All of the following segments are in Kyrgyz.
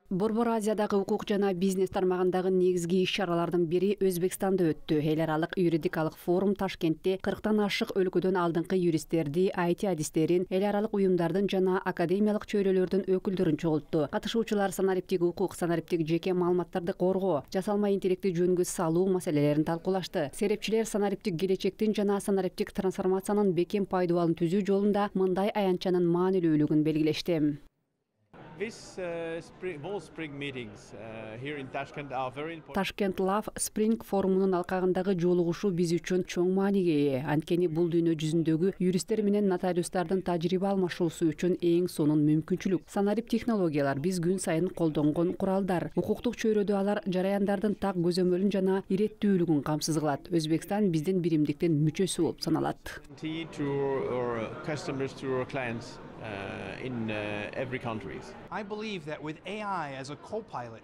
Борбор Азиядагы укук жана бизнес тармагындагы негизги иш-чаралардын бири Өзбекстанда өттү. Эл аралык юридикалык форум Ташкентте 40тан ашык өлкөдөн алдыңкы юристтерди, IT адистерин, эл аралык уюмдардын жана академиялык чөйрөлөрдүн өкүлдөрүн чогултту. Катышуучулар санариптик укук, санариптик жеке маалыматтарды коргоо, жасалма интеллекти жөнгө салуу маселелерин талкуулашты. Серепчилер санариптик келечектин жана санариптик трансформациянын бекем пайдубалын түзүү жолунда мындай аянтчанын маанилүүлүгүн белгилешти. Tashkent Love Spring форумунун алкагындагы жолугушуу биз үчүн чоң мааниге ээ. Анткени бул дүйнө жүзүндөгү юристтер менен нотариустардын тажрыйба алмашуусу үчүн эң сонун мүмкүнчүлүк. Санарип технологиялар биз күн сайын колдонгон куралдар. Укуктук чөйрөдө алар жараяндардын так көзөмөлүн жана иреттүүлүгүн камсыз кылат. Өзбекстан биздин биримдиктин мүчөсү болуп саналат. In every country. I believe that with AI as a co-pilot,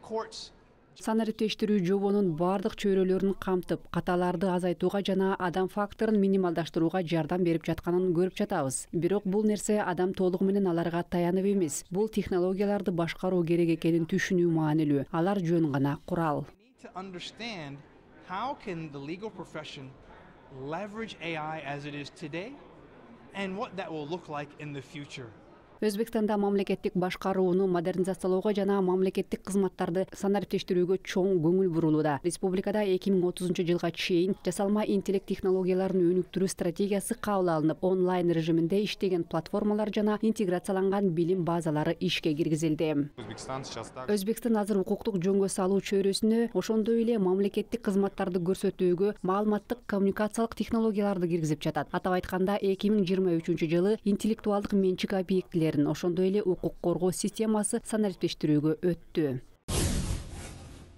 courts Санариптештирүү жобонун бардык чөйрөлөрүн камтып, каталарды азайтууга жана адам факторун минималдаштырууга жардам берип жатканын көрүп жатабыз. Бирок бул нерсе адам толугу менен аларга таянып эмес. Бул технологияларды башкаруу керек экенин түшүнүү маанилүү. Алар жөн гана курал. How can the legal profession leverage AI as it is today? And what that will look like in the future. Өзбекстанда мамлекеттик башкарууну модернизациялоого жана мамлекеттик кызматтарды санариптештирүүгө чоң көңүл бурулууда. Республикада 2030 жылга чейин жасалма интеллект технологияларын өнүктүрүү стратегиясы кабыл алынып, онлайн режиминде иштеген платформалар жана интеграцияланган билим базалары ишке киргизилди. Өзбекстан азыр укуктук жөнгө салуу чөйрөсүнө, ошондой эле мамлекеттик кызматтарды көрсөтүүгө маалыматтык коммуникациялык технологияларды киргизип жатат. Атап айтканда, 2023 жылы интеллектуалдык менчик объектилерин, ошондой эле укук коргоо системасы санариптештирүүгө өттү.